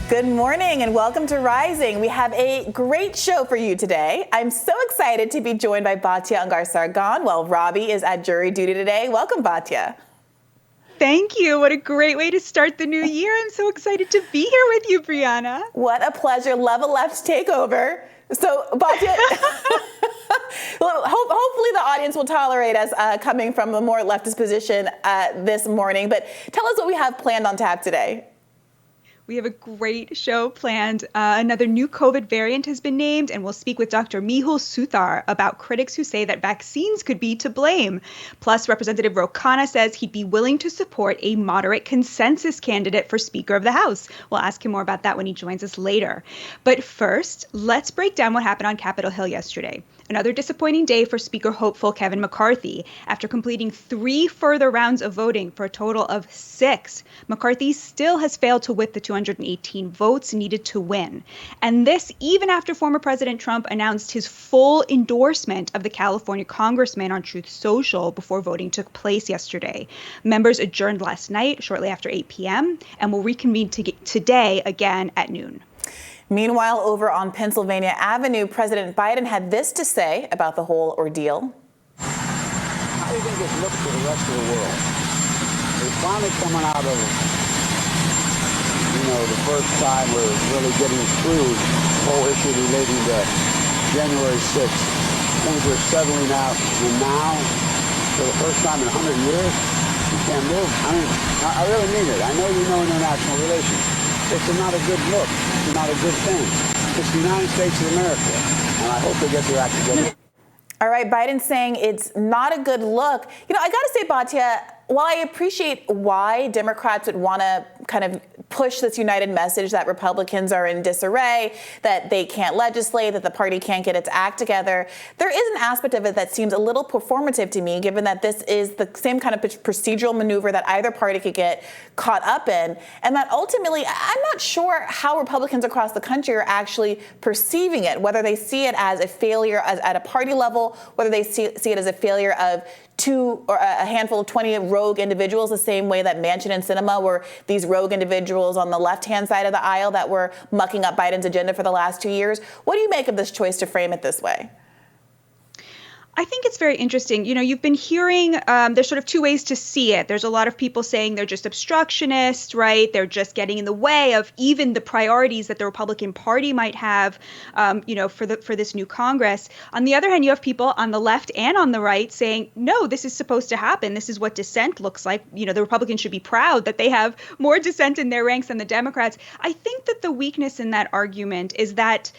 Good morning and welcome to Rising. We have a great show for you today. I'm so excited to be joined by Batya Ungar-Sargon while Robbie is at jury duty today. Welcome, Batya. Thank you. What a great way to start the new year. I'm so excited to be here with you, Briahna. What a pleasure. Level Left takeover. So, Batya, well, hopefully the audience will tolerate us coming from a more leftist position this morning. But tell us what we have planned on tap today. We have a great show planned. Another new COVID variant has been named, and we'll speak with Dr. Mehul Suthar about critics who say that vaccines could be to blame. Plus, Representative Ro Khanna says he'd be willing to support a moderate consensus candidate for Speaker of the House. We'll ask him more about that when he joins us later. But first, let's break down what happened on Capitol Hill yesterday. Another disappointing day for Speaker hopeful Kevin McCarthy. After completing 3 further rounds of voting for a total of 6, McCarthy still has failed to whip the 218 votes needed to win. And this even after former President Trump announced his full endorsement of the California congressman on Truth Social before voting took place yesterday. Members adjourned last night shortly after 8 p.m. and will reconvene today again at noon. Meanwhile, over on Pennsylvania Avenue, President Biden had this to say about the whole ordeal. How do you think this looks to the rest of the world? We're finally coming out of, the first time we're really getting through the whole issue relating to January 6th. Things are settling out, and now, for the first time in 100 years, you can't move. I mean, I really mean it. I know you know international relations. It's not a good look. It's not a good thing. It's the United States of America, and I hope they get their act together. All right, Biden's saying it's not a good look. I got to say, Batya, while I appreciate why Democrats would want to kind of push this united message that Republicans are in disarray, that they can't legislate, that the party can't get its act together, there is an aspect of it that seems a little performative to me, given that this is the same kind of procedural maneuver that either party could get caught up in, and that ultimately, I'm not sure how Republicans across the country are actually perceiving it, whether they see it as a failure at a party level, whether they see it as a failure of a handful of 20 rogue individuals, the same way that Manchin and Sinema were these rogue individuals on the left-hand side of the aisle that were mucking up Biden's agenda for the last 2 years. What do you make of this choice to frame it this way? I think it's very interesting. You've been hearing there's sort of 2 ways to see it. There's a lot of people saying they're just obstructionists, right? They're just getting in the way of even the priorities that the Republican Party might have, for this new Congress. On the other hand, you have people on the left and on the right saying, no, this is supposed to happen. This is what dissent looks like. The Republicans should be proud that they have more dissent in their ranks than the Democrats. I think that the weakness in that argument is that,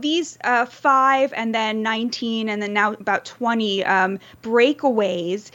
these 5 and then 19 and then now about 20 breakaways,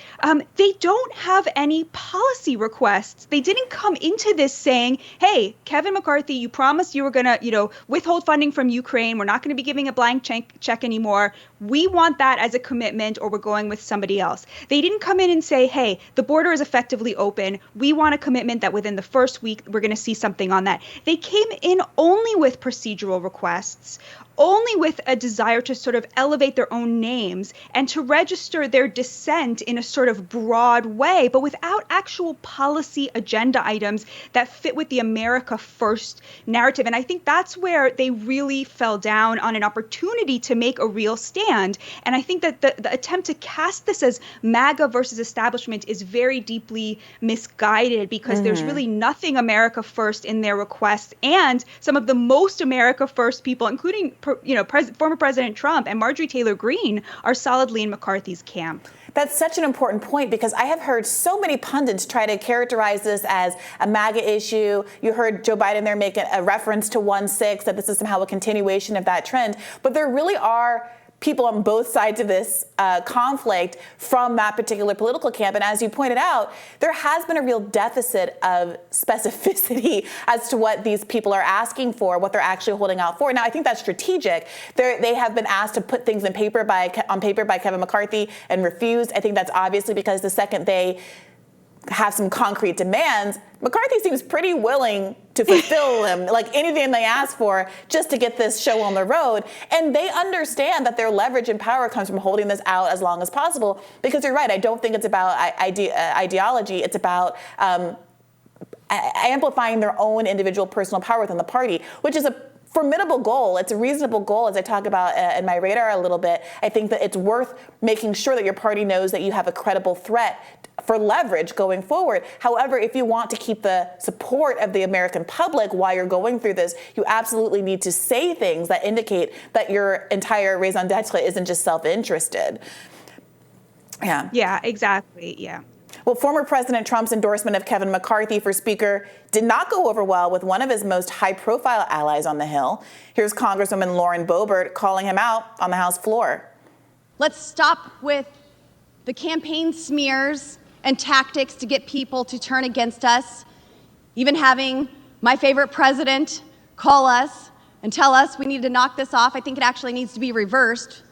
they don't have any policy requests. They didn't come into this saying, hey, Kevin McCarthy, you promised you were going to, withhold funding from Ukraine. We're not going to be giving a blank check anymore. We want that as a commitment, or we're going with somebody else. They didn't come in and say, hey, the border is effectively open. We want a commitment that within the first week, we're going to see something on that. They came in only with procedural requests, only with a desire to sort of elevate their own names and to register their dissent in a sort of broad way, but without actual policy agenda items that fit with the America First narrative. And I think that's where they really fell down on an opportunity to make a real stand. And I think that the attempt to cast this as MAGA versus establishment is very deeply misguided, because there's really nothing America First in their requests. And some of the most America First people, including former President Trump and Marjorie Taylor Greene, are solidly in McCarthy's camp. That's such an important point, because I have heard so many pundits try to characterize this as a MAGA issue. You heard Joe Biden there make a reference to 1-6, that this is somehow a continuation of that trend. But there really are people on both sides of this conflict from that particular political camp. And as you pointed out, there has been a real deficit of specificity as to what these people are asking for, what they're actually holding out for. Now, I think that's strategic. They have been asked to put things on paper by Kevin McCarthy and refused. I think that's obviously because the second they have some concrete demands, McCarthy seems pretty willing to fulfill them, like anything they ask for, just to get this show on the road. And they understand that their leverage and power comes from holding this out as long as possible. Because you're right, I don't think it's about ideology. It's about amplifying their own individual personal power within the party, which is a formidable goal. It's a reasonable goal, as I talk about in my radar a little bit. I think that it's worth making sure that your party knows that you have a credible threat for leverage going forward. However, if you want to keep the support of the American public while you're going through this, you absolutely need to say things that indicate that your entire raison d'etre isn't just self-interested. Yeah, exactly. Yeah. Well, former President Trump's endorsement of Kevin McCarthy for Speaker did not go over well with one of his most high-profile allies on the Hill. Here's Congresswoman Lauren Boebert calling him out on the House floor. Let's stop with the campaign smears and tactics to get people to turn against us. Even having my favorite president call us and tell us we need to knock this off, I think it actually needs to be reversed.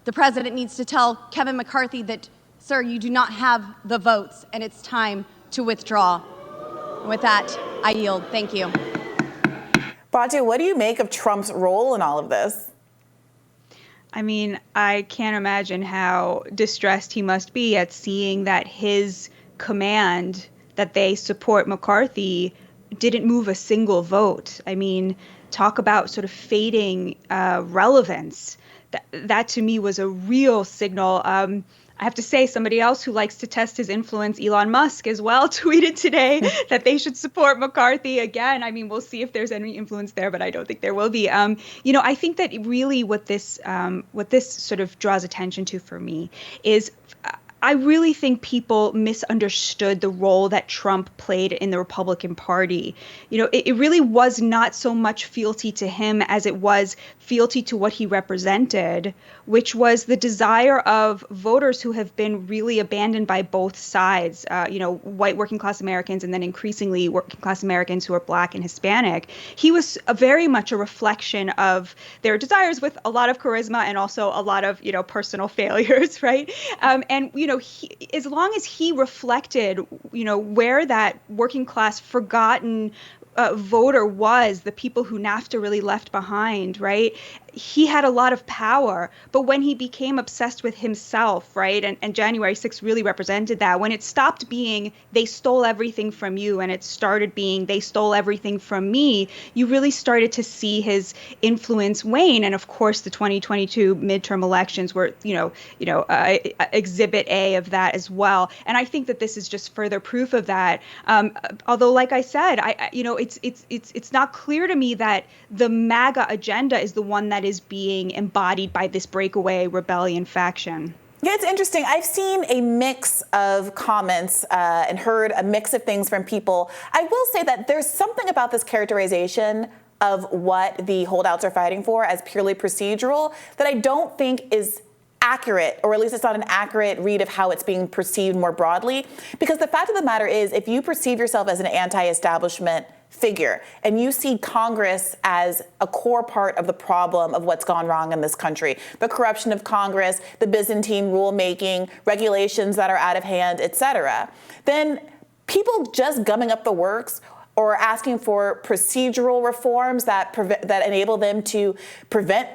The president needs to tell Kevin McCarthy that, sir, you do not have the votes, and it's time to withdraw. And with that, I yield. Thank you. Batya, what do you make of Trump's role in all of this? I mean, I can't imagine how distressed he must be at seeing that his command that they support McCarthy didn't move a single vote. I mean, talk about sort of fading relevance. That to me was a real signal. I have to say, somebody else who likes to test his influence, Elon Musk, as well, tweeted today that they should support McCarthy again. I mean, we'll see if there's any influence there, but I don't think there will be. I think that really what this sort of draws attention to for me is I really think people misunderstood the role that Trump played in the Republican Party. It really was not so much fealty to him as it was fealty to what he represented, which was the desire of voters who have been really abandoned by both sides, white working class Americans and then increasingly working class Americans who are Black and Hispanic. He was very much a reflection of their desires with a lot of charisma and also a lot of, personal failures, right? As long as he reflected, where that working class forgotten voter was, the people who NAFTA really left behind, right? He had a lot of power. But when he became obsessed with himself, right, and January 6th really represented that, when it stopped being they stole everything from you and it started being they stole everything from me, you really started to see his influence wane. And of course, the 2022 midterm elections were, exhibit A of that as well. And I think that this is just further proof of that. Although, like I said, it's not clear to me that the MAGA agenda is the one that is being embodied by this Breakaway Rebellion faction. Yeah, it's interesting. I've seen a mix of comments and heard a mix of things from people. I will say that there's something about this characterization of what the holdouts are fighting for as purely procedural that I don't think is accurate, or at least it's not an accurate read of how it's being perceived more broadly. Because the fact of the matter is, if you perceive yourself as an anti-establishment figure and you see Congress as a core part of the problem of what's gone wrong in this country, the corruption of Congress, the Byzantine rulemaking, regulations that are out of hand, etc., then people just gumming up the works or asking for procedural reforms that enable them to prevent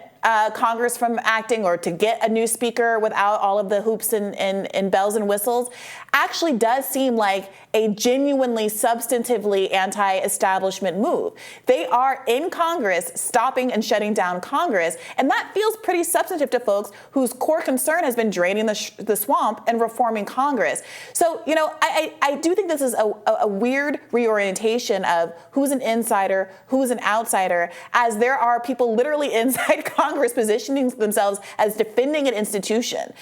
Congress from acting or to get a new speaker without all of the hoops and bells and whistles actually does seem like a genuinely substantively anti-establishment move. They are in Congress stopping and shutting down Congress, and that feels pretty substantive to folks whose core concern has been draining the swamp and reforming Congress. So, I do think this is a weird reorientation of who's an insider, who's an outsider, as there are people literally inside Congress positioning themselves as defending an institution.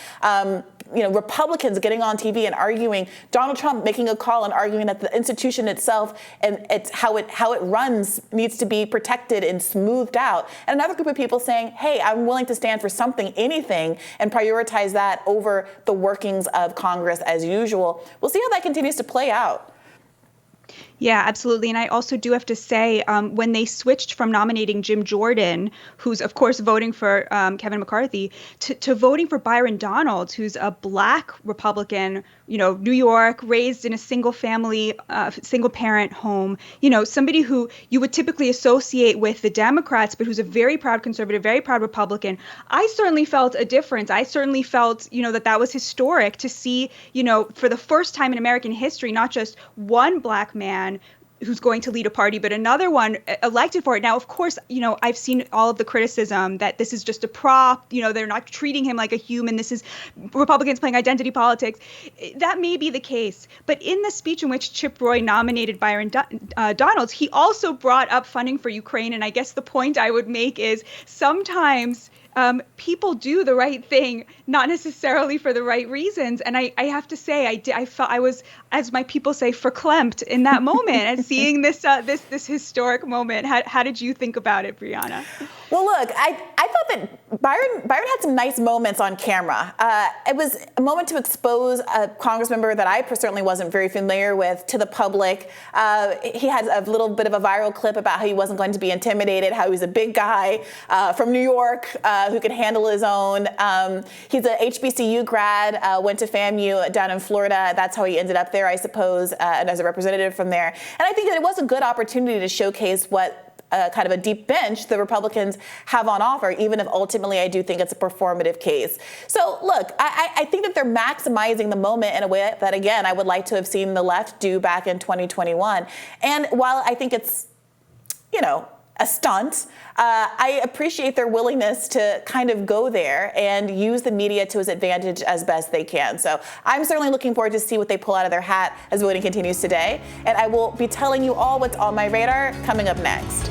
Republicans getting on TV and arguing, Donald Trump making a call and arguing that the institution itself and it's how it runs needs to be protected and smoothed out. And another group of people saying, hey, I'm willing to stand for something, anything, and prioritize that over the workings of Congress as usual. We'll see how that continues to play out. Yeah, absolutely. And I also do have to say, when they switched from nominating Jim Jordan, who's, of course, voting for Kevin McCarthy, to voting for Byron Donalds, who's a Black Republican, New York, raised in a single parent home, somebody who you would typically associate with the Democrats, but who's a very proud conservative, very proud Republican. I certainly felt a difference. I certainly felt, that was historic to see, for the first time in American history, not just one Black man who's going to lead a party, but another one elected for it. Now, of course, I've seen all of the criticism that this is just a prop. They're not treating him like a human. This is Republicans playing identity politics. That may be the case. But in the speech in which Chip Roy nominated Byron Donalds, he also brought up funding for Ukraine. And I guess the point I would make is sometimes people do the right thing, not necessarily for the right reasons. And I have to say, I felt I was, as my people say, verklempt in that moment and seeing this historic moment. How did you think about it, Briahna? Well, look, I thought that Byron had some nice moments on camera. It was a moment to expose a Congress member that I certainly wasn't very familiar with to the public. He had a little bit of a viral clip about how he wasn't going to be intimidated, how he was a big guy from New York who could handle his own. He's a HBCU grad, went to FAMU down in Florida. That's how he ended up there, I suppose, and as a representative from there. And I think that it was a good opportunity to showcase what kind of a deep bench the Republicans have on offer, even if ultimately I do think it's a performative case. So look, I think that they're maximizing the moment in a way that, again, I would like to have seen the left do back in 2021. And while I think it's, a stunt, I appreciate their willingness to kind of go there and use the media to his advantage as best they can. So I'm certainly looking forward to see what they pull out of their hat as voting continues today. And I will be telling you all what's on my radar coming up next.